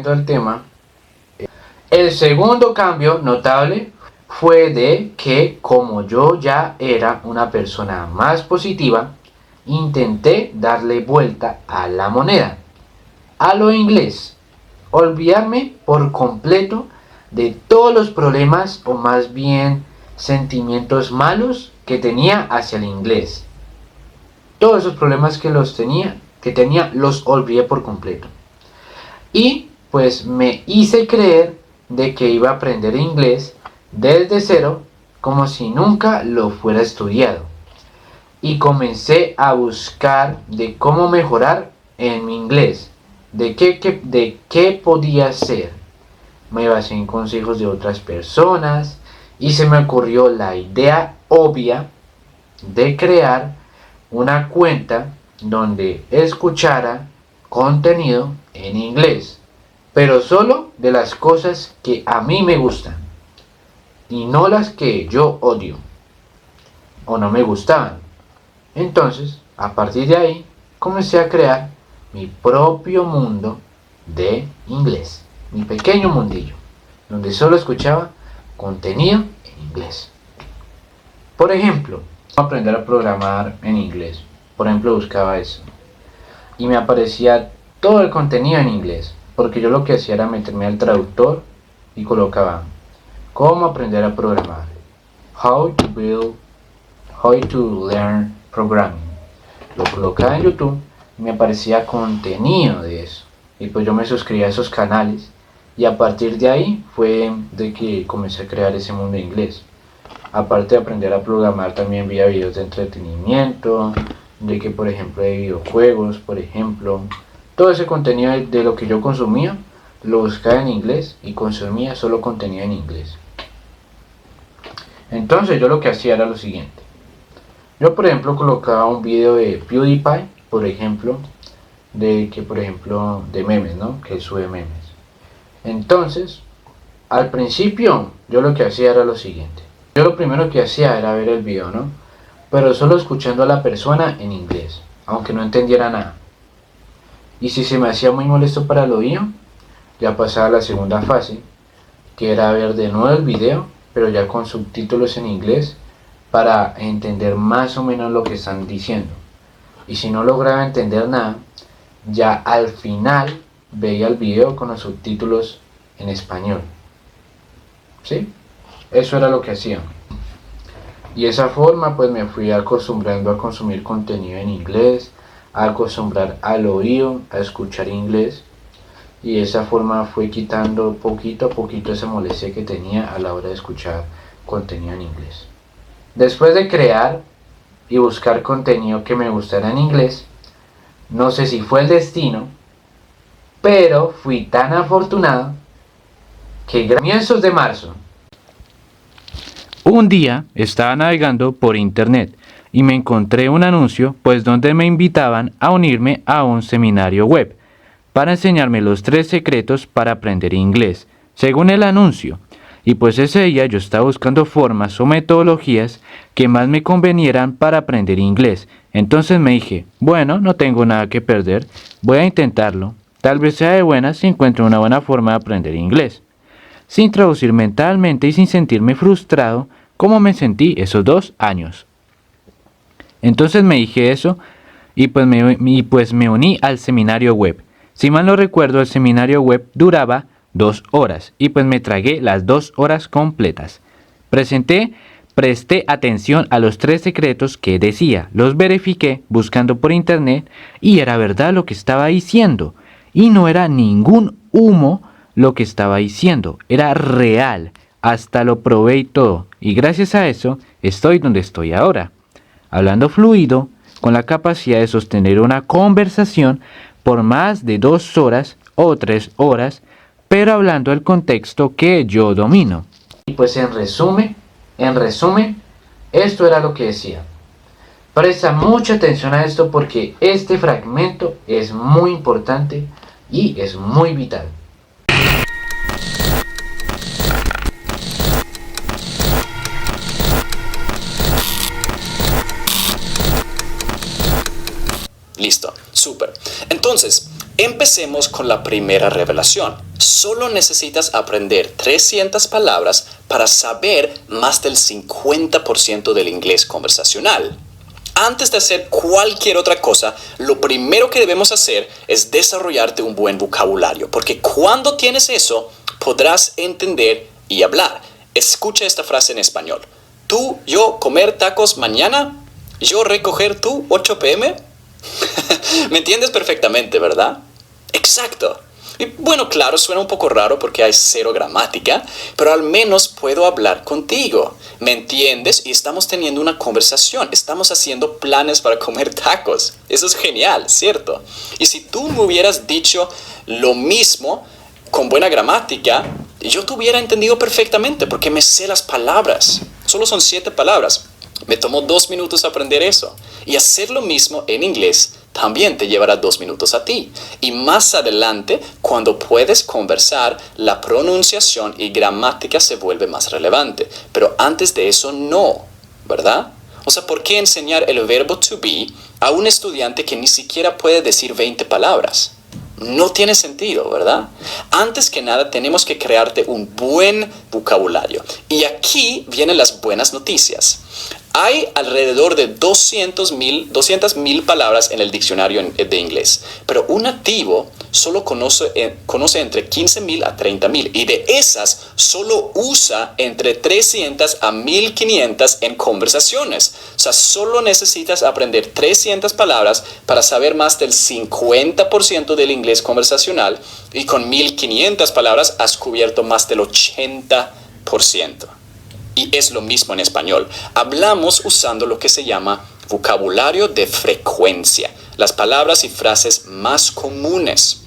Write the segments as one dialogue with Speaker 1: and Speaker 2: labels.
Speaker 1: volviendo al tema, el segundo cambio notable fue de que, como yo ya era una persona más positiva, intenté darle vuelta a la moneda, a lo inglés, olvidarme por completo de todos los problemas o más bien sentimientos malos que tenía hacia el inglés. Todos esos problemas que tenía los olvidé por completo. Y pues me hice creer de que iba a aprender inglés desde cero como si nunca lo fuera estudiado. Y comencé a buscar de cómo mejorar en mi inglés, de qué podía hacer. Me basé en consejos de otras personas y se me ocurrió la idea obvia de crear una cuenta donde escuchara contenido en inglés, pero solo de las cosas que a mí me gustan y no las que yo odio o no me gustaban. Entonces, a partir de ahí, comencé a crear mi propio mundo de inglés, mi pequeño mundillo, donde solo escuchaba contenido en inglés. Por ejemplo, aprender a programar en inglés. Por ejemplo, buscaba eso y me aparecía todo el contenido en inglés, porque yo lo que hacía era meterme al traductor y colocaba cómo aprender a programar, how to learn programming. Lo colocaba en YouTube y me aparecía contenido de eso, y pues yo me suscribía a esos canales y a partir de ahí fue de que comencé a crear ese mundo de inglés. Aparte de aprender a programar, también veía videos de entretenimiento, de que por ejemplo de videojuegos, por ejemplo, todo ese contenido de lo que yo consumía, lo buscaba en inglés y consumía solo contenido en inglés. Entonces yo lo que hacía era lo siguiente. Yo por ejemplo colocaba un video de PewDiePie, por ejemplo, de memes, ¿no? Que él sube memes. Entonces, al principio yo lo que hacía era lo siguiente. Yo lo primero que hacía era ver el video, ¿no? Pero solo escuchando a la persona en inglés, aunque no entendiera nada. Y si se me hacía muy molesto para el oído, ya pasaba a la segunda fase, que era ver de nuevo el video, pero ya con subtítulos en inglés, para entender más o menos lo que están diciendo. Y si no lograba entender nada, ya al final veía el video con los subtítulos en español. ¿Sí? Eso era lo que hacía. Y de esa forma pues me fui acostumbrando a consumir contenido en inglés, a acostumbrar al oído, a escuchar inglés. Y de esa forma fue quitando poquito a poquito esa molestia que tenía a la hora de escuchar contenido en inglés. Después de crear y buscar contenido que me gustara en inglés, no sé si fue el destino, pero fui tan afortunado que a comienzos de marzo,
Speaker 2: un día estaba navegando por internet y me encontré un anuncio pues donde me invitaban a unirme a un seminario web para enseñarme los 3 secretos para aprender inglés, según el anuncio. Y pues ese día yo estaba buscando formas o metodologías que más me convenieran para aprender inglés. Entonces me dije, bueno, no tengo nada que perder, voy a intentarlo. Tal vez sea de buenas si encuentro una buena forma de aprender inglés, sin traducir mentalmente y sin sentirme frustrado como me sentí esos 2 años. Entonces me dije eso y pues me uní al seminario web. Si mal no recuerdo, el seminario web duraba 2 horas y pues me tragué las 2 horas completas. Presté atención a los 3 secretos que decía, los verifiqué buscando por internet y era verdad lo que estaba diciendo. Y no era ningún humo lo que estaba diciendo, era real, hasta lo probé y todo. Y gracias a eso estoy donde estoy ahora, hablando fluido, con la capacidad de sostener una conversación por más de 2 horas o 3 horas, pero hablando el contexto que yo domino.
Speaker 1: y pues en resumen, esto era lo que decía. Presta mucha atención a esto porque este fragmento es muy importante y es muy vital.
Speaker 3: Listo, súper. Entonces, Empecemos con la primera revelación. Solo necesitas aprender 300 palabras para saber más del 50% del inglés conversacional. Antes de hacer cualquier otra cosa, lo primero que debemos hacer es desarrollarte un buen vocabulario, porque cuando tienes eso, podrás entender y hablar. Escucha esta frase en español. Tú, yo, comer tacos mañana. Yo, recoger tú, 8 p.m. ¿Me entiendes perfectamente, verdad? Exacto. Y bueno, claro, suena un poco raro porque hay cero gramática, pero al menos puedo hablar contigo. ¿Me entiendes? Y estamos teniendo una conversación. Estamos haciendo planes para comer tacos. Eso es genial, ¿cierto? Y si tú me hubieras dicho lo mismo con buena gramática, yo te hubiera entendido perfectamente porque me sé las palabras. Solo son 7 palabras. Me tomó 2 minutos aprender eso. Y hacer lo mismo en inglés también te llevará 2 minutos a ti. Y más adelante, cuando puedes conversar, la pronunciación y gramática se vuelve más relevante. Pero antes de eso, no, ¿verdad? O sea, ¿por qué enseñar el verbo to be a un estudiante que ni siquiera puede decir 20 palabras? No tiene sentido, ¿verdad? Antes que nada, tenemos que crearte un buen vocabulario. Y aquí vienen las buenas noticias. Hay alrededor de 200,000 palabras en el diccionario de inglés, pero un nativo solo conoce entre 15,000 a 30,000 y de esas solo usa entre 300 a 1,500 en conversaciones. O sea, solo necesitas aprender 300 palabras para saber más del 50% del inglés conversacional y con 1,500 palabras has cubierto más del 80%. Y es lo mismo en español. Hablamos usando lo que se llama vocabulario de frecuencia, las palabras y frases más comunes.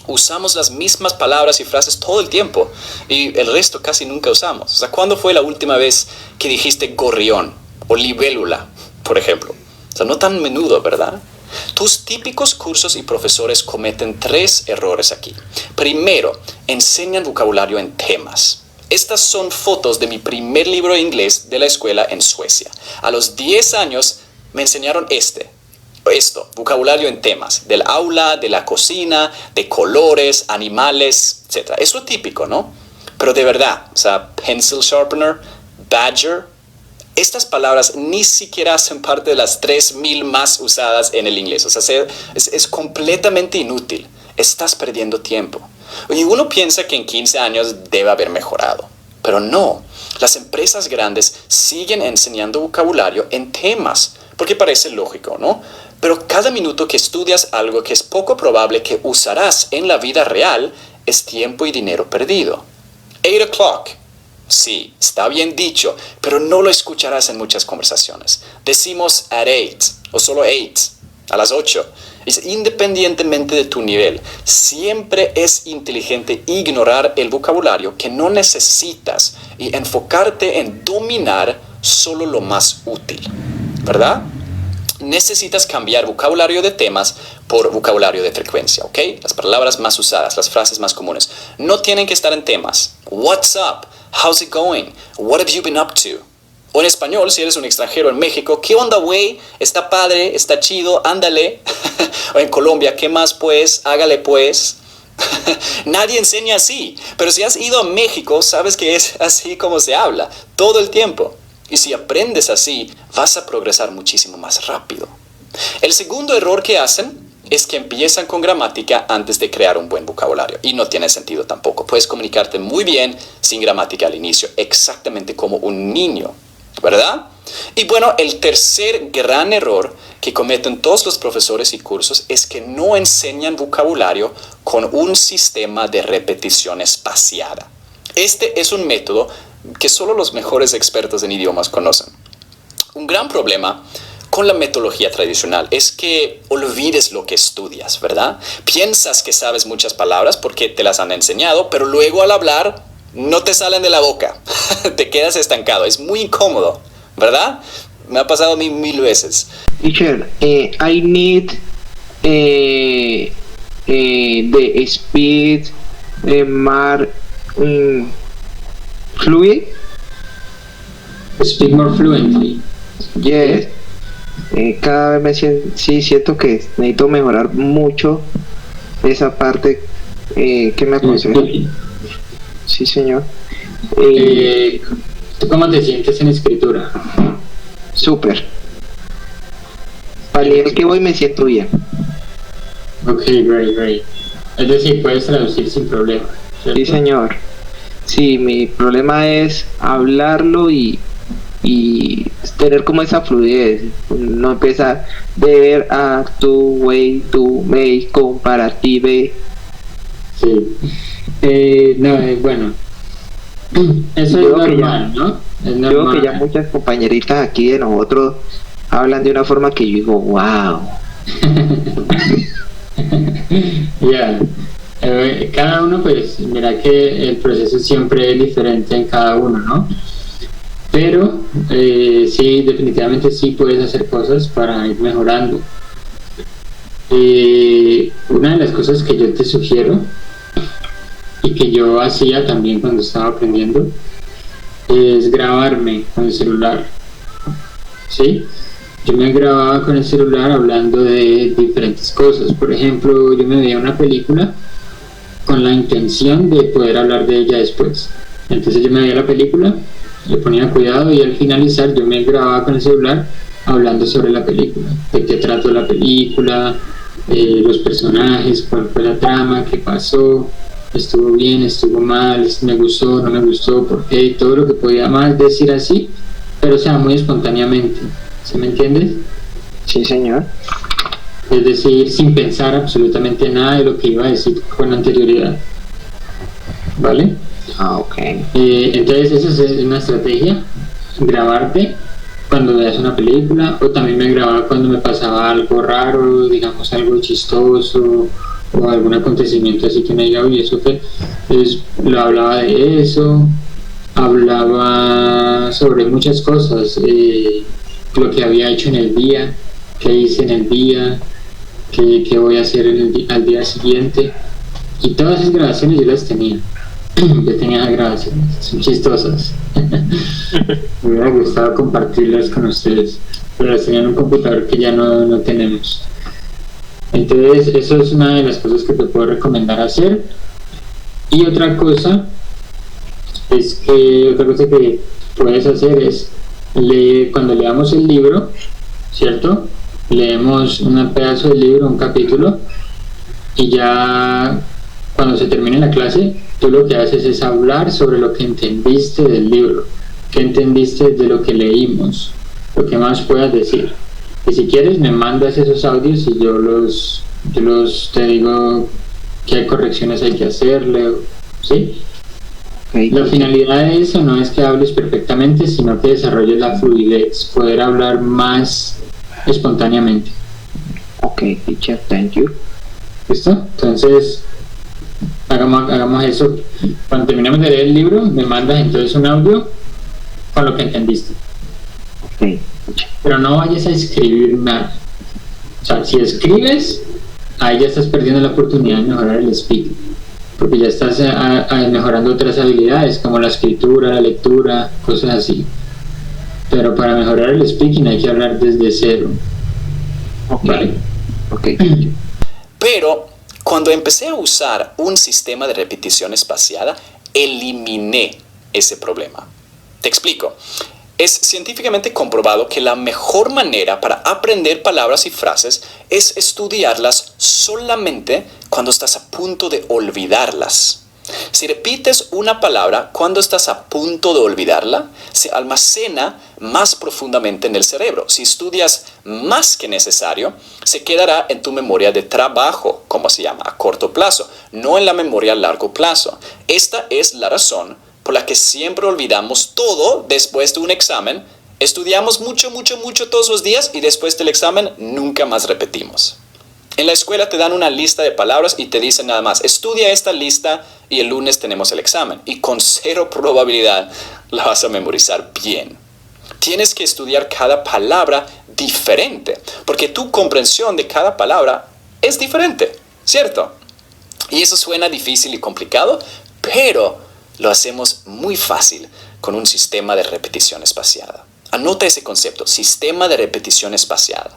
Speaker 3: Usamos las mismas palabras y frases todo el tiempo y el resto casi nunca usamos. O sea, ¿cuándo fue la última vez que dijiste gorrión o libélula, por ejemplo? O sea, no tan menudo, ¿verdad? Tus típicos cursos y profesores cometen 3 errores aquí. Primero, enseñan vocabulario en temas. Estas son fotos de mi primer libro de inglés de la escuela en Suecia. A los 10 años me enseñaron esto, vocabulario en temas, del aula, de la cocina, de colores, animales, etc. Es lo típico, ¿no? Pero de verdad, o sea, pencil sharpener, badger, estas palabras ni siquiera hacen parte de las 3,000 más usadas en el inglés. O sea, es completamente inútil. Estás perdiendo tiempo. Y uno piensa que en 15 años debe haber mejorado, pero no. Las empresas grandes siguen enseñando vocabulario en temas, porque parece lógico, ¿no? Pero cada minuto que estudias algo que es poco probable que usarás en la vida real es tiempo y dinero perdido. 8 o'clock. Sí, está bien dicho, pero no lo escucharás en muchas conversaciones. Decimos at 8 o solo 8, a las 8. Independientemente de tu nivel, siempre es inteligente ignorar el vocabulario que no necesitas y enfocarte en dominar solo lo más útil, ¿verdad? Necesitas cambiar vocabulario de temas por vocabulario de frecuencia, ¿ok? Las palabras más usadas, las frases más comunes. No tienen que estar en temas. What's up? How's it going? What have you been up to? O en español, si eres un extranjero en México, ¿qué onda, güey? Está padre, está chido, ándale. O en Colombia, ¿qué más pues? Hágale pues. Nadie enseña así. Pero si has ido a México, sabes que es así como se habla, todo el tiempo. Y si aprendes así, vas a progresar muchísimo más rápido. El segundo error que hacen es que empiezan con gramática antes de crear un buen vocabulario. Y no tiene sentido tampoco. Puedes comunicarte muy bien sin gramática al inicio, exactamente como un niño, ¿verdad? Y bueno, el tercer gran error que cometen todos los profesores y cursos es que no enseñan vocabulario con un sistema de repetición espaciada. Este es un método que solo los mejores expertos en idiomas conocen. Un gran problema con la metodología tradicional es que olvides lo que estudias, ¿verdad? Piensas que sabes muchas palabras porque te las han enseñado, pero luego al hablar no te salen de la boca. Te quedas estancado. Es muy incómodo, ¿verdad? Me ha pasado a mí 1000 veces.
Speaker 4: Teacher, I need the speed more fluid.
Speaker 5: Speak more fluently.
Speaker 4: Yes. Cada vez siento que necesito mejorar mucho esa parte. ¿Qué me aconseja? Sí, señor.
Speaker 5: ¿Tú cómo te sientes en escritura?
Speaker 4: Súper. Para el nivel que voy me siento bien.
Speaker 5: Ok, great. Es decir, puedes traducir sin problema, ¿cierto?
Speaker 4: Sí, señor. Sí, mi problema es hablarlo y tener como esa fluidez. No empieza ver a tu way, tu may, comparative.
Speaker 5: Sí. No, bueno. Eso es normal, ¿no? Es
Speaker 4: Yo veo que ya
Speaker 5: normal.
Speaker 4: muchas compañeritas aquí de nosotros hablan de una forma que yo digo, wow.
Speaker 5: Ya. Cada uno, pues, mira que el proceso siempre es diferente en cada uno, ¿no? Pero sí, definitivamente sí puedes hacer cosas para ir mejorando. Una de las cosas que yo te sugiero y que yo hacía también cuando estaba aprendiendo es grabarme con el celular, ¿sí? Yo me grababa con el celular hablando de diferentes cosas. Por ejemplo, yo me veía una película con la intención de poder hablar de ella después. Entonces yo me veía la película, le ponía cuidado y al finalizar yo me grababa con el celular hablando sobre la película, de qué trató la película, los personajes, cuál fue la trama, qué pasó, estuvo bien, estuvo mal, me gustó, no me gustó, por qué, y todo lo que podía más decir así, pero o sea, muy espontáneamente. ¿Sí me entiendes?
Speaker 4: Sí, señor.
Speaker 5: Es decir, sin pensar absolutamente nada de lo que iba a decir con anterioridad. ¿Vale?
Speaker 4: Ah, ok.
Speaker 5: Entonces esa es una estrategia, grabarte cuando veas una película, o también me grababa cuando me pasaba algo raro, digamos algo chistoso, o algún acontecimiento así que me diga, oye, ¿eso qué? Entonces lo hablaba de eso, hablaba sobre muchas cosas, lo que había hecho en el día, qué hice en el día, qué voy a hacer al día siguiente, y todas esas grabaciones yo las tenía. Yo tenía las grabaciones, son chistosas. Me hubiera gustado compartirlas con ustedes, pero las tenía en un computador que ya no tenemos. Entonces, eso es una de las cosas que te puedo recomendar hacer. Y otra cosa que puedes hacer es cuando leamos el libro, ¿cierto? Leemos un pedazo del libro, un capítulo, y ya cuando se termine la clase, tú lo que haces es hablar sobre lo que entendiste del libro, qué entendiste de lo que leímos, lo que más puedas decir. Y si quieres, me mandas esos audios y yo te digo qué correcciones hay que hacerle, ¿sí?
Speaker 4: Okay.
Speaker 5: La finalidad de eso no es que hables perfectamente, sino que desarrolles la fluidez, poder hablar más espontáneamente.
Speaker 4: Ok, teacher, thank you.
Speaker 5: ¿Listo? Entonces, hagamos eso. Cuando terminemos de leer el libro, me mandas entonces un audio con lo que entendiste.
Speaker 4: Ok.
Speaker 5: Pero no vayas a escribir nada. O sea, si escribes, ahí ya estás perdiendo la oportunidad de mejorar el speaking, porque ya estás mejorando otras habilidades como la escritura, la lectura, cosas así. Pero para mejorar el speaking hay que hablar desde cero.
Speaker 4: Ok.
Speaker 5: ¿Vale?
Speaker 4: Ok.
Speaker 3: Pero cuando empecé a usar un sistema de repetición espaciada, eliminé ese problema. Te explico. Es científicamente comprobado que la mejor manera para aprender palabras y frases es estudiarlas solamente cuando estás a punto de olvidarlas. Si repites una palabra cuando estás a punto de olvidarla, se almacena más profundamente en el cerebro. Si estudias más que necesario, se quedará en tu memoria de trabajo, como se llama, a corto plazo, no en la memoria a largo plazo. Esta es la razón por la que siempre olvidamos todo después de un examen. Estudiamos mucho todos los días y después del examen nunca más repetimos. En la escuela te dan una lista de palabras y te dicen nada más, estudia esta lista y el lunes tenemos el examen. Y con 0 probabilidad la vas a memorizar bien. Tienes que estudiar cada palabra diferente, porque tu comprensión de cada palabra es diferente, ¿cierto? Y eso suena difícil y complicado, pero lo hacemos muy fácil con un sistema de repetición espaciada. Anota ese concepto, sistema de repetición espaciada.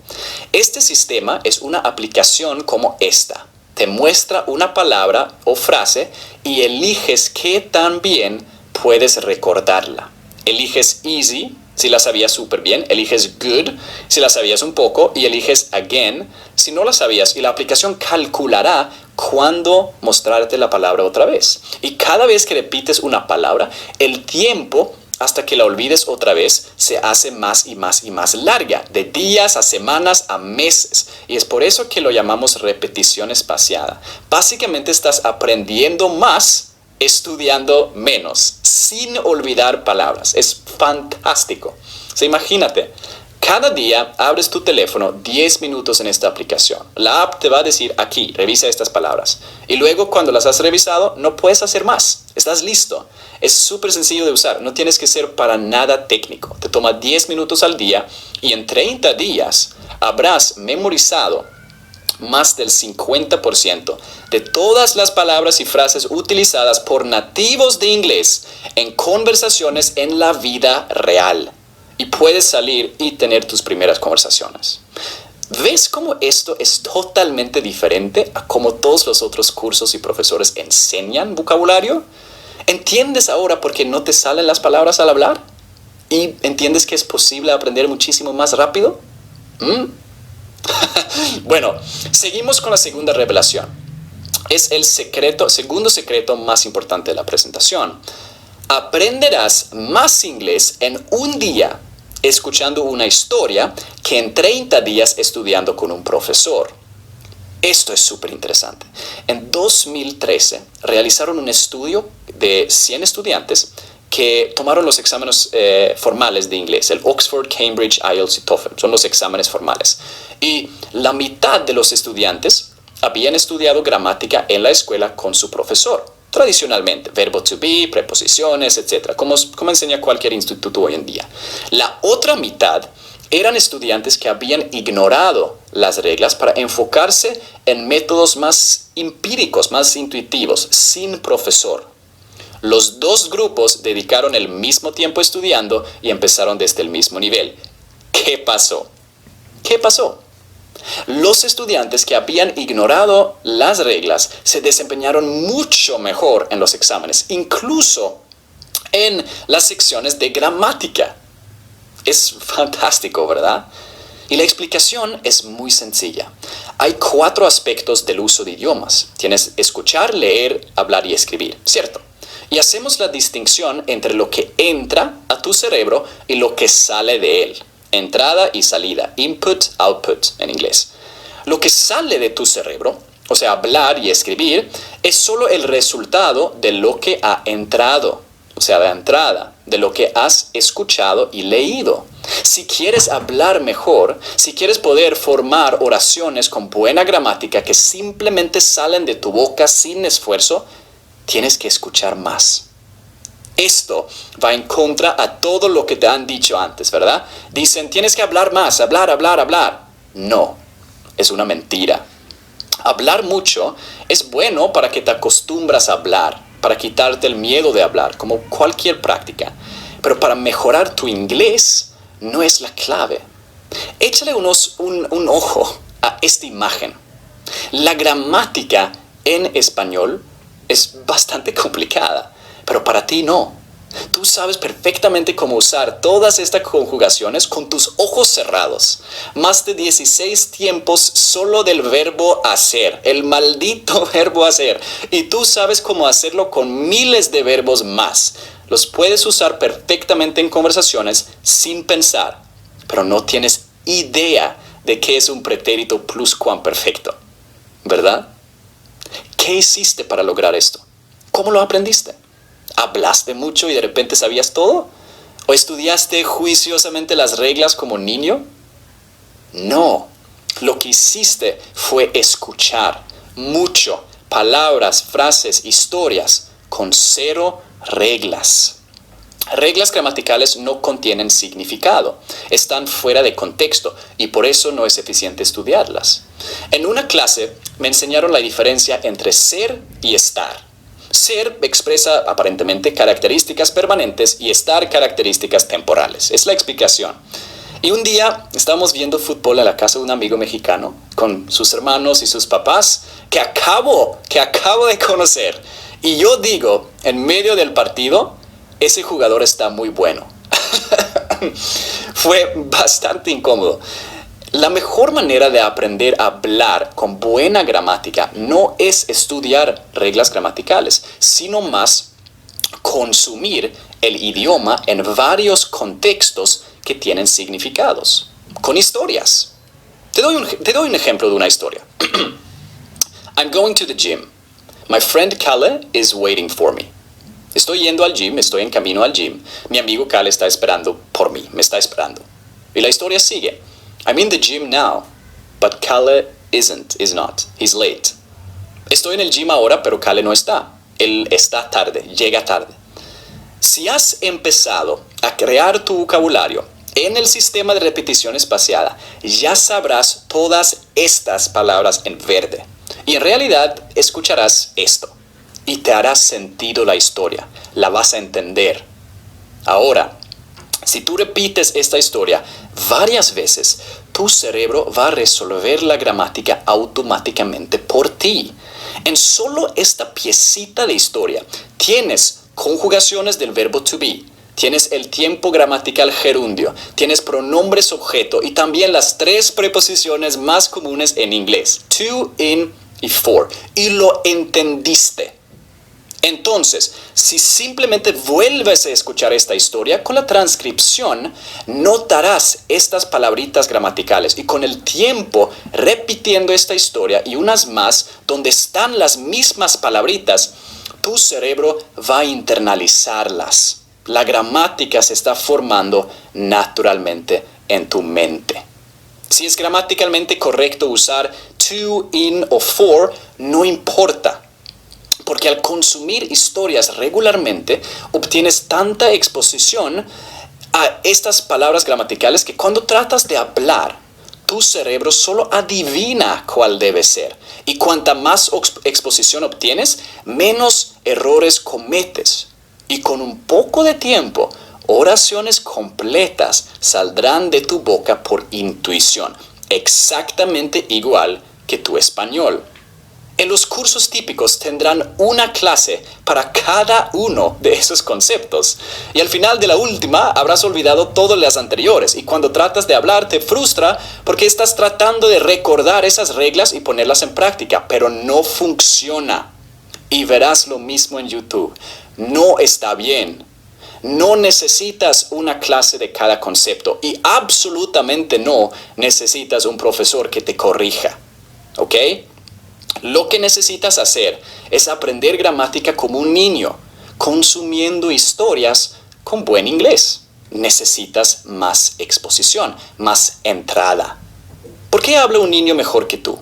Speaker 3: Este sistema es una aplicación como esta. te muestra una palabra o frase y eliges qué tan bien puedes recordarla. Eliges easy, si la sabías súper bien, eliges good, si la sabías un poco, y eliges again, si no la sabías, y la aplicación calculará cuándo mostrarte la palabra otra vez. Y cada vez que repites una palabra, el tiempo hasta que la olvides otra vez se hace más y más y más larga, de días a semanas a meses. Y es por eso que lo llamamos repetición espaciada. Básicamente estás aprendiendo más estudiando menos, sin olvidar palabras. Es fantástico. O sea, imagínate, cada día abres tu teléfono 10 minutos en esta aplicación. La app te va a decir aquí, revisa estas palabras. Y luego cuando las has revisado, no puedes hacer más. Estás listo. Es súper sencillo de usar. No tienes que ser para nada técnico. Te toma 10 minutos al día y en 30 días habrás memorizado más del 50% de todas las palabras y frases utilizadas por nativos de inglés en conversaciones en la vida real. Y puedes salir y tener tus primeras conversaciones. ¿Ves cómo esto es totalmente diferente a cómo todos los otros cursos y profesores enseñan vocabulario? ¿Entiendes ahora por qué no te salen las palabras al hablar? ¿Y entiendes que es posible aprender muchísimo más rápido? Bueno, seguimos con la segunda revelación. Es el segundo secreto más importante de la presentación. Aprenderás más inglés en un día escuchando una historia que en 30 días estudiando con un profesor. Esto es súper interesante. En 2013 realizaron un estudio de 100 estudiantes que tomaron los exámenes formales de inglés, el Oxford, Cambridge, IELTS y TOEFL, son los exámenes formales. Y la mitad de los estudiantes habían estudiado gramática en la escuela con su profesor, tradicionalmente, verbo to be, preposiciones, etc., como enseña cualquier instituto hoy en día. La otra mitad eran estudiantes que habían ignorado las reglas para enfocarse en métodos más empíricos, más intuitivos, sin profesor. Los dos grupos dedicaron el mismo tiempo estudiando y empezaron desde el mismo nivel. ¿Qué pasó? ¿Qué pasó? Los estudiantes que habían ignorado las reglas se desempeñaron mucho mejor en los exámenes, incluso en las secciones de gramática. Es fantástico, ¿verdad? Y la explicación es muy sencilla. Hay 4 aspectos del uso de idiomas. Tienes escuchar, leer, hablar y escribir, ¿cierto? Y hacemos la distinción entre lo que entra a tu cerebro y lo que sale de él. Entrada y salida. Input, output en inglés. Lo que sale de tu cerebro, o sea, hablar y escribir, es solo el resultado de lo que ha entrado. O sea, la entrada, de lo que has escuchado y leído. Si quieres hablar mejor, si quieres poder formar oraciones con buena gramática que simplemente salen de tu boca sin esfuerzo, tienes que escuchar más. Esto va en contra a todo lo que te han dicho antes, ¿verdad? Dicen, tienes que hablar más, hablar. No, es una mentira. Hablar mucho es bueno para que te acostumbras a hablar, para quitarte el miedo de hablar, como cualquier práctica. Pero para mejorar tu inglés no es la clave. Échale un ojo a esta imagen. La gramática en español es bastante complicada, pero para ti no. Tú sabes perfectamente cómo usar todas estas conjugaciones con tus ojos cerrados. Más de 16 tiempos solo del verbo hacer, el maldito verbo hacer. Y tú sabes cómo hacerlo con miles de verbos más. Los puedes usar perfectamente en conversaciones sin pensar, pero no tienes idea de qué es un pretérito pluscuamperfecto, ¿verdad? ¿Qué hiciste para lograr esto? ¿Cómo lo aprendiste? ¿Hablaste mucho y de repente sabías todo? ¿O estudiaste juiciosamente las reglas como niño? No, lo que hiciste fue escuchar mucho, palabras, frases, historias, con 0 reglas. Reglas gramaticales no contienen significado, están fuera de contexto y por eso no es eficiente estudiarlas. En una clase me enseñaron la diferencia entre ser y estar. Ser expresa aparentemente características permanentes y estar características temporales. Es la explicación. Y un día estábamos viendo fútbol en la casa de un amigo mexicano con sus hermanos y sus papás que acabo de conocer. Y yo digo, en medio del partido, ese jugador está muy bueno. Fue bastante incómodo. La mejor manera de aprender a hablar con buena gramática no es estudiar reglas gramaticales, sino más consumir el idioma en varios contextos que tienen significados, con historias. Te doy un ejemplo de una historia. I'm going to the gym. My friend Kalle is waiting for me. Estoy yendo al gym, estoy en camino al gym. Mi amigo Kalle está esperando por mí, me está esperando. Y la historia sigue. I'm in the gym now, but Kalle is not. He's late. Estoy en el gym ahora, pero Kalle no está. Él está tarde, llega tarde. Si has empezado a crear tu vocabulario en el sistema de repetición espaciada, ya sabrás todas estas palabras en verde. Y en realidad escucharás esto y te hará sentido la historia, la vas a entender. Ahora, si tú repites esta historia varias veces, tu cerebro va a resolver la gramática automáticamente por ti. En solo esta piecita de historia tienes conjugaciones del verbo to be, tienes el tiempo gramatical gerundio, tienes pronombres objeto y también las 3 preposiciones más comunes en inglés, to, in y for. Y lo entendiste. Entonces, si simplemente vuelves a escuchar esta historia, con la transcripción notarás estas palabritas gramaticales y con el tiempo repitiendo esta historia y unas más donde están las mismas palabritas, tu cerebro va a internalizarlas. La gramática se está formando naturalmente en tu mente. Si es gramaticalmente correcto usar to, in o for, no importa. Porque al consumir historias regularmente, obtienes tanta exposición a estas palabras gramaticales que cuando tratas de hablar, tu cerebro solo adivina cuál debe ser. Y cuanta más exposición obtienes, menos errores cometes. Y con un poco de tiempo, oraciones completas saldrán de tu boca por intuición, exactamente igual que tu español. En los cursos típicos tendrán una clase para cada uno de esos conceptos. Y al final de la última habrás olvidado todas las anteriores. Y cuando tratas de hablar te frustra porque estás tratando de recordar esas reglas y ponerlas en práctica. Pero no funciona. Y verás lo mismo en YouTube. No está bien. No necesitas una clase de cada concepto. Y absolutamente no necesitas un profesor que te corrija. ¿Ok? Lo que necesitas hacer es aprender gramática como un niño, consumiendo historias con buen inglés. Necesitas más exposición, más entrada. ¿Por qué habla un niño mejor que tú?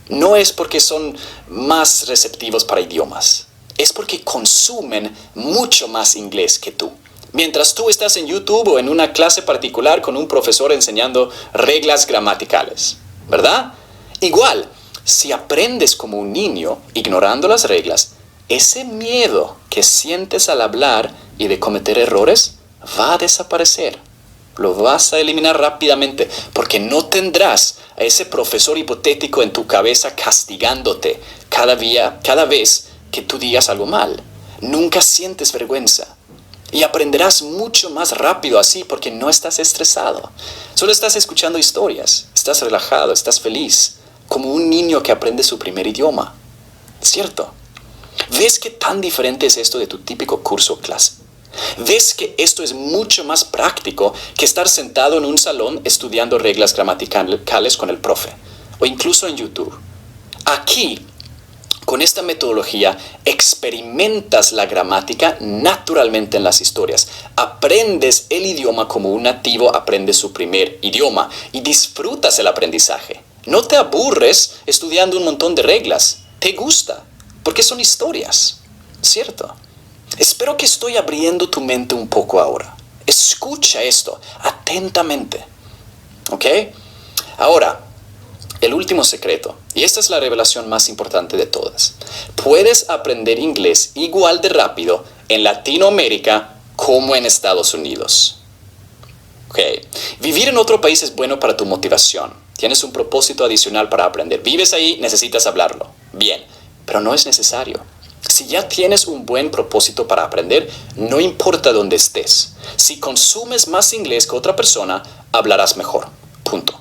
Speaker 3: No es porque son más receptivos para idiomas. Es porque consumen mucho más inglés que tú. Mientras tú estás en YouTube o en una clase particular con un profesor enseñando reglas gramaticales, ¿verdad? Igual. Si aprendes como un niño, ignorando las reglas, ese miedo que sientes al hablar y de cometer errores va a desaparecer. Lo vas a eliminar rápidamente porque no tendrás a ese profesor hipotético en tu cabeza castigándote cada vez que tú digas algo mal. Nunca sientes vergüenza. Y aprenderás mucho más rápido así porque no estás estresado. Solo estás escuchando historias, estás relajado, estás feliz. Como un niño que aprende su primer idioma. ¿Cierto? ¿Ves qué tan diferente es esto de tu típico curso o clase? ¿Ves que esto es mucho más práctico que estar sentado en un salón estudiando reglas gramaticales con el profe? O incluso en YouTube. Aquí, con esta metodología, experimentas la gramática naturalmente en las historias. Aprendes el idioma como un nativo aprende su primer idioma y disfrutas el aprendizaje. No te aburres estudiando un montón de reglas. Te gusta, porque son historias, ¿cierto? Espero que estoy abriendo tu mente un poco ahora. Escucha esto atentamente, ¿ok? Ahora, el último secreto, y esta es la revelación más importante de todas. Puedes aprender inglés igual de rápido en Latinoamérica como en Estados Unidos. Ok. Vivir en otro país es bueno para tu motivación. Tienes un propósito adicional para aprender. Vives ahí, necesitas hablarlo. Bien, pero no es necesario. Si ya tienes un buen propósito para aprender, no importa dónde estés. Si consumes más inglés que otra persona, hablarás mejor. Punto.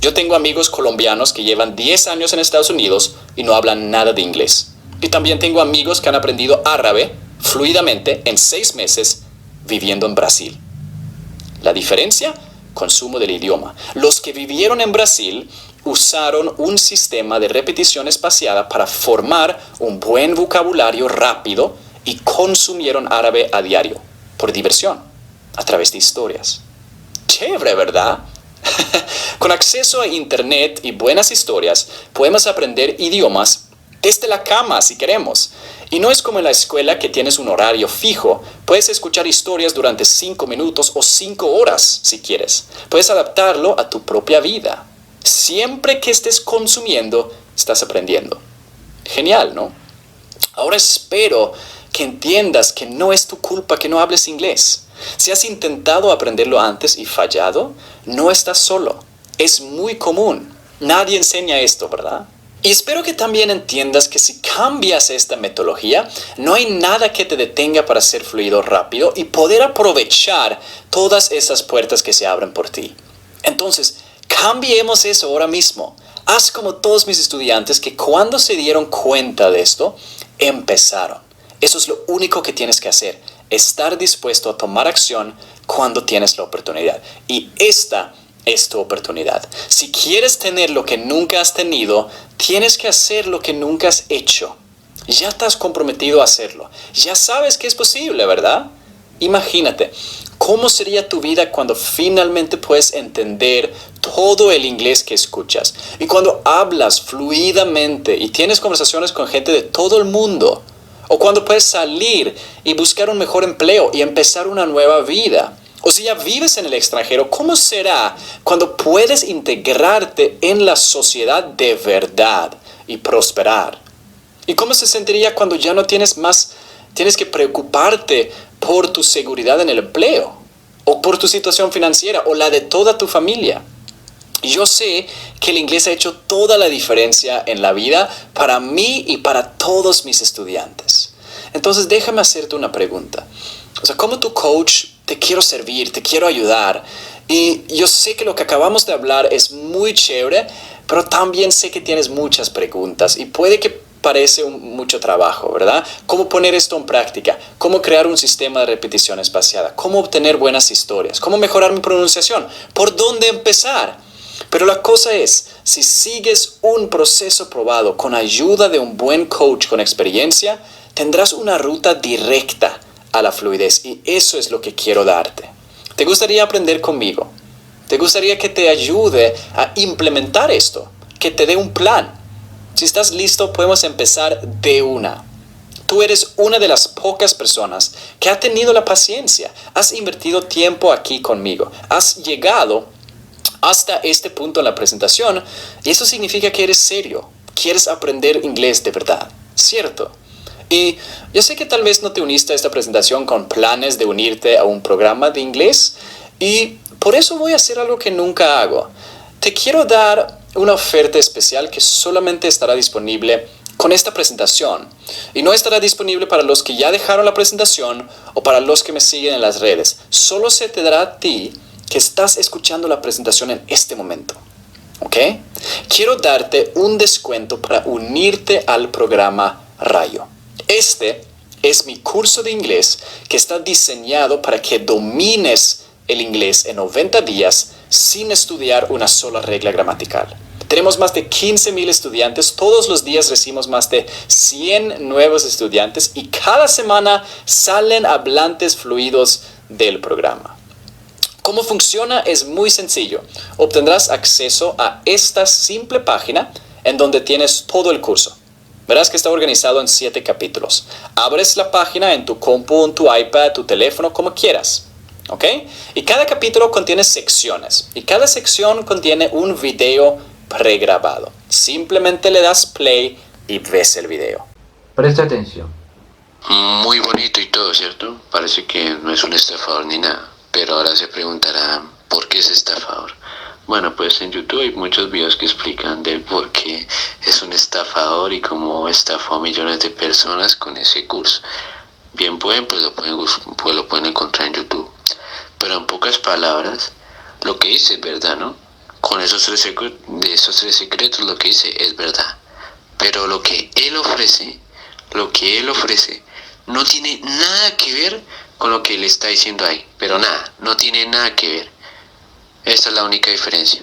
Speaker 3: Yo tengo amigos colombianos que llevan 10 años en Estados Unidos y no hablan nada de inglés. Y también tengo amigos que han aprendido árabe fluidamente en 6 meses viviendo en Brasil. La diferencia, consumo del idioma. Los que vivieron en Brasil usaron un sistema de repetición espaciada para formar un buen vocabulario rápido y consumieron árabe a diario, por diversión, a través de historias. Chévere, ¿verdad? Con acceso a internet y buenas historias, podemos aprender idiomas desde la cama si queremos. Y no es como en la escuela que tienes un horario fijo. Puedes escuchar historias durante 5 minutos o 5 horas si quieres. Puedes adaptarlo a tu propia vida. Siempre que estés consumiendo, estás aprendiendo. Genial, ¿no? Ahora espero que entiendas que no es tu culpa que no hables inglés. Si has intentado aprenderlo antes y fallado, no estás solo. Es muy común. Nadie enseña esto, ¿verdad? Y espero que también entiendas que si cambias esta metodología, no hay nada que te detenga para ser fluido rápido y poder aprovechar todas esas puertas que se abren por ti. Entonces, cambiemos eso ahora mismo. Haz como todos mis estudiantes que cuando se dieron cuenta de esto, empezaron. Eso es lo único que tienes que hacer. Estar dispuesto a tomar acción cuando tienes la oportunidad. Y esta es tu oportunidad. Si quieres tener lo que nunca has tenido, tienes que hacer lo que nunca has hecho. Ya estás comprometido a hacerlo. Ya sabes que es posible, ¿verdad? Imagínate, ¿cómo sería tu vida cuando finalmente puedes entender todo el inglés que escuchas? Y cuando hablas fluidamente y tienes conversaciones con gente de todo el mundo. O cuando puedes salir y buscar un mejor empleo y empezar una nueva vida. O si ya vives en el extranjero, ¿cómo será cuando puedes integrarte en la sociedad de verdad y prosperar? ¿Y cómo se sentiría cuando ya no tienes que preocuparte por tu seguridad en el empleo? O por tu situación financiera o la de toda tu familia. Yo sé que el inglés ha hecho toda la diferencia en la vida para mí y para todos mis estudiantes. Entonces déjame hacerte una pregunta. O sea, como tu coach, te quiero servir, te quiero ayudar. Y yo sé que lo que acabamos de hablar es muy chévere, pero también sé que tienes muchas preguntas y puede que parece mucho trabajo, ¿verdad? ¿Cómo poner esto en práctica? ¿Cómo crear un sistema de repetición espaciada? ¿Cómo obtener buenas historias? ¿Cómo mejorar mi pronunciación? ¿Por dónde empezar? Pero la cosa es, si sigues un proceso probado con ayuda de un buen coach con experiencia, tendrás una ruta directa a la fluidez y eso es lo que quiero darte. ¿Te gustaría aprender conmigo? ¿Te gustaría que te ayude a implementar esto? Que te dé un plan. Si estás listo, podemos empezar de una. Tú eres una de las pocas personas que ha tenido la paciencia. Has invertido tiempo aquí conmigo. Has llegado hasta este punto en la presentación y eso significa que eres serio. Quieres aprender inglés de verdad, ¿cierto? Y yo sé que tal vez no te uniste a esta presentación con planes de unirte a un programa de inglés y por eso voy a hacer algo que nunca hago. Te quiero dar una oferta especial que solamente estará disponible con esta presentación y no estará disponible para los que ya dejaron la presentación o para los que me siguen en las redes. Solo se te dará a ti que estás escuchando la presentación en este momento. ¿Ok? Quiero darte un descuento para unirte al programa Rayo. Este es mi curso de inglés que está diseñado para que domines el inglés en 90 días sin estudiar una sola regla gramatical. Tenemos más de 15,000 estudiantes, todos los días recibimos más de 100 nuevos estudiantes y cada semana salen hablantes fluidos del programa. ¿Cómo funciona? Es muy sencillo. Obtendrás acceso a esta simple página en donde tienes todo el curso. Verás que está organizado en 7 capítulos. Abres la página en tu compu, en tu iPad, tu teléfono, como quieras. ¿Ok? Y cada capítulo contiene secciones. Y cada sección contiene un video pregrabado. Simplemente le das play y ves el video.
Speaker 1: Presta atención.
Speaker 6: Muy bonito y todo, ¿cierto? Parece que no es un estafador ni nada. Pero ahora se preguntará, ¿Por qué es estafador? Bueno, pues en YouTube hay muchos videos que explican del por qué es un estafador y cómo estafó a millones de personas con ese curso. Bien pueden, pues lo pueden encontrar en YouTube. Pero en pocas palabras, lo que dice es verdad, ¿no? Con esos tres secretos lo que dice es verdad. Pero lo que él ofrece no tiene nada que ver con lo que él está diciendo ahí. Pero nada, no tiene nada que ver. Esta es la única diferencia.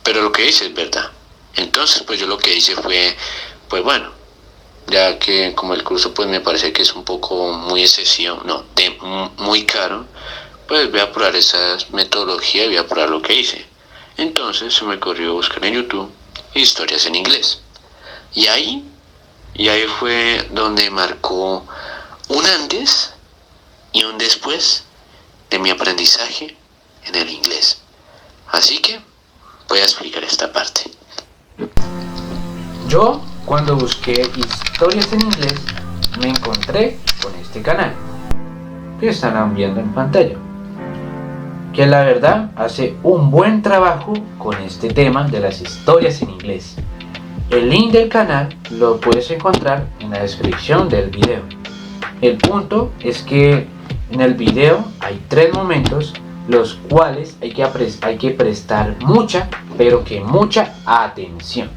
Speaker 6: Pero lo que dice es verdad. Entonces, pues yo lo que hice fue, pues bueno, ya que como el curso pues me parece que es un poco muy excesivo, muy caro, pues voy a probar esa metodología y voy a probar lo que hice. Entonces se me ocurrió buscar en YouTube historias en inglés. Y ahí fue donde marcó un antes y un después de mi aprendizaje en el inglés. Así que voy a explicar esta parte.
Speaker 1: Yo, cuando busqué historias en inglés, me encontré con este canal que están viendo en pantalla, que la verdad hace un buen trabajo con este tema de las historias en inglés. El link del canal lo puedes encontrar en la descripción del video. El punto es que en el video hay 3 momentos los cuales hay que prestar mucha, pero que mucha atención.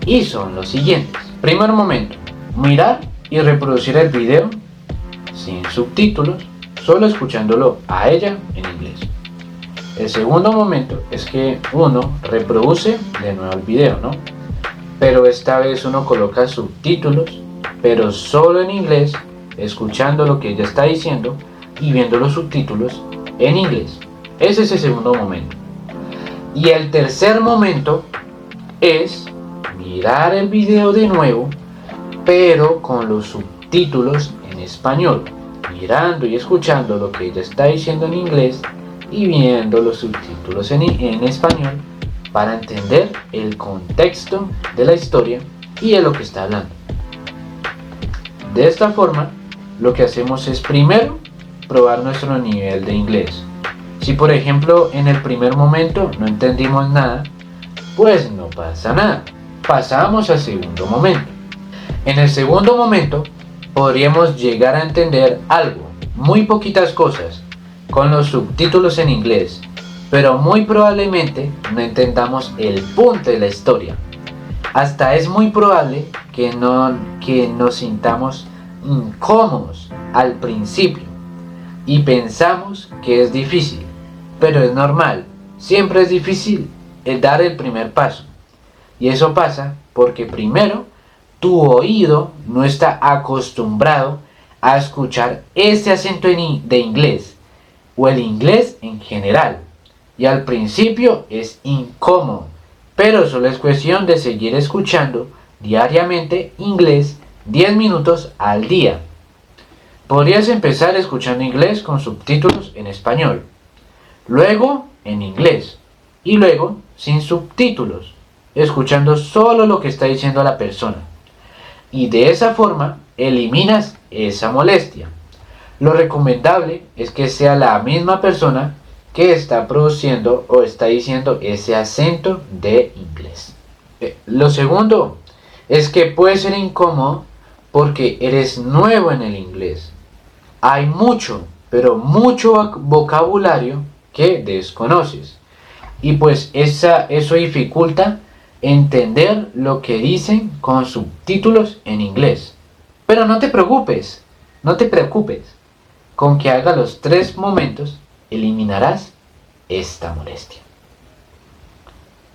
Speaker 1: Y son los siguientes. Primer momento, mirar y reproducir el video sin subtítulos, solo escuchándolo a ella en inglés. El segundo momento es que uno reproduce de nuevo el video, ¿no? Pero esta vez uno coloca subtítulos, pero solo en inglés, escuchando lo que ella está diciendo y viendo los subtítulos en inglés. Ese es el segundo momento. Y el tercer momento es mirar el video de nuevo, pero con los subtítulos en español, mirando y escuchando lo que ella está diciendo en inglés y viendo los subtítulos en español para entender el contexto de la historia y de lo que está hablando. De esta forma, lo que hacemos es primero probar nuestro nivel de inglés. Si por ejemplo en el primer momento no entendimos nada, pues no pasa nada. Pasamos al segundo momento. En el segundo momento podríamos llegar a entender algo, muy poquitas cosas, con los subtítulos en inglés, pero muy probablemente no entendamos el punto de la historia. Hasta es muy probable que nos sintamos incómodos al principio y pensamos que es difícil, pero es normal, siempre es difícil dar el primer paso. Y eso pasa porque primero tu oído no está acostumbrado a escuchar ese acento de inglés o el inglés en general. Y al principio es incómodo, pero solo es cuestión de seguir escuchando diariamente inglés 10 minutos al día. Podrías empezar escuchando inglés con subtítulos en español, luego en inglés y luego sin subtítulos, escuchando solo lo que está diciendo la persona. Y de esa forma eliminas esa molestia. Lo recomendable es que sea la misma persona que está produciendo o está diciendo ese acento de inglés. Lo segundo es que puede ser incómodo porque eres nuevo en el inglés. Hay mucho, pero mucho vocabulario que desconoces. Y pues eso dificulta entender lo que dicen con subtítulos en inglés. Pero no te preocupes. Con que haga los 3 momentos, eliminarás esta molestia.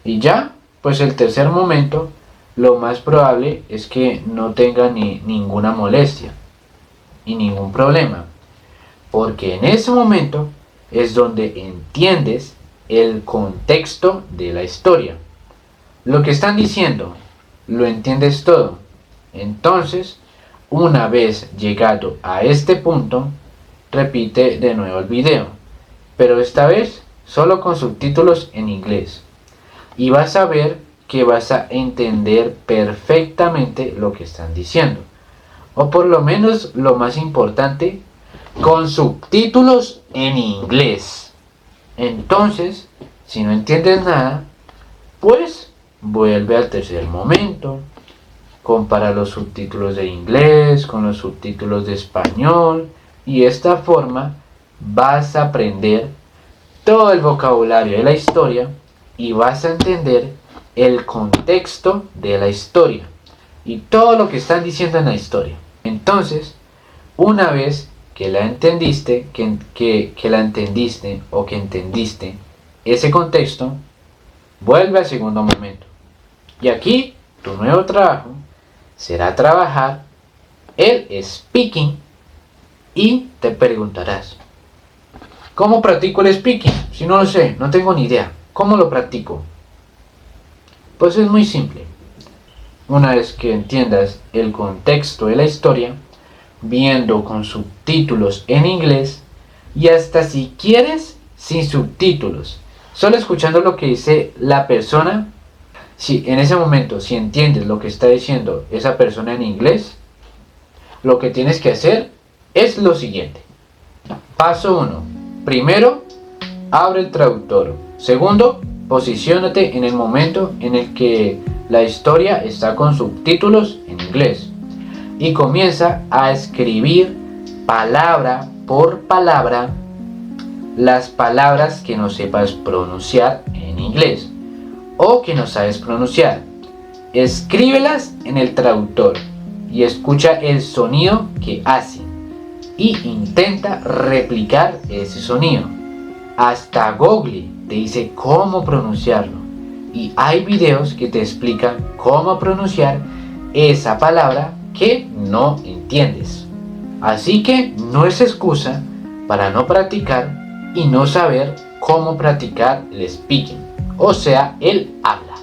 Speaker 1: Y ya, pues el tercer momento, lo más probable es que no tenga ninguna molestia y ningún problema, porque en ese momento es donde entiendes el contexto de la historia. Lo que están diciendo, lo entiendes todo. Entonces, una vez llegado a este punto, repite de nuevo el video, pero esta vez solo con subtítulos en inglés. Y vas a ver que vas a entender perfectamente lo que están diciendo. O por lo menos lo más importante, con subtítulos en inglés. Entonces, si no entiendes nada, pues vuelve al tercer momento. Compara los subtítulos de inglés con los subtítulos de español y de esta forma vas a aprender todo el vocabulario de la historia y vas a entender el contexto de la historia y todo lo que están diciendo en la historia. Entonces, una vez que la entendiste, que la entendiste o que entendiste ese contexto, vuelve al segundo momento. Y aquí tu nuevo trabajo será trabajar el speaking y te preguntarás, ¿cómo practico el speaking? Si no lo sé, no tengo ni idea. ¿Cómo lo practico? Pues es muy simple. Una vez que entiendas el contexto de la historia, viendo con subtítulos en inglés y hasta si quieres sin subtítulos, solo escuchando lo que dice la persona. Si en ese momento, si entiendes lo que está diciendo esa persona en inglés, lo que tienes que hacer es lo siguiente. Paso 1. Primero, abre el traductor. Segundo, posiciónate en el momento en el que la historia está con subtítulos en inglés y comienza a escribir palabra por palabra las palabras que no sepas pronunciar en inglés o que no sabes pronunciar. Escríbelas en el traductor y escucha el sonido que hace y intenta replicar ese sonido. Hasta Google te dice cómo pronunciarlo y hay videos que te explican cómo pronunciar esa palabra que no entiendes. Así que no es excusa para no practicar y no saber cómo practicar el speaking, o sea, el habla.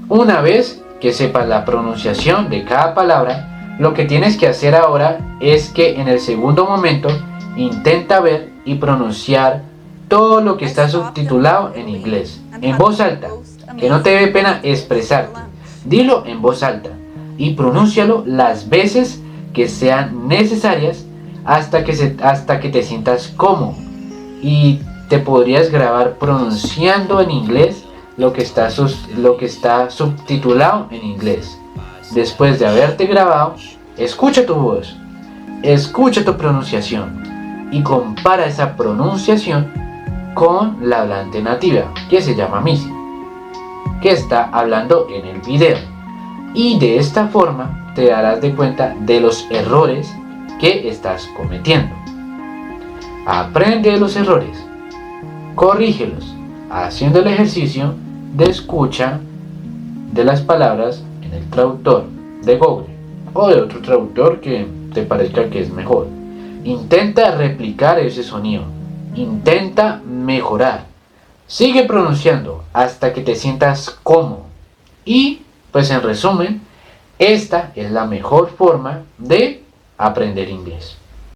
Speaker 1: Una vez que sepas la pronunciación de cada palabra, lo que tienes que hacer ahora es que en el segundo momento intenta ver y pronunciar todo lo que está subtitulado en inglés, en voz alta, que no te dé pena expresarte. Dilo en voz alta y pronúncialo las veces que sean necesarias hasta que te sientas cómodo. Y te podrías grabar pronunciando en inglés lo que está subtitulado en inglés. Después de haberte grabado, escucha tu voz, escucha tu pronunciación y compara esa pronunciación con la hablante nativa, que se llama Missy, que está hablando en el video. Y de esta forma te darás de cuenta de los errores que estás cometiendo. Aprende de los errores, corrígelos, haciendo el ejercicio de escucha de las palabras en el traductor de Google o de otro traductor que te parezca que es mejor. Intenta replicar ese sonido, intenta mejorar, sigue pronunciando hasta que te sientas cómodo. Y pues en resumen, esta es la mejor forma de aprender inglés.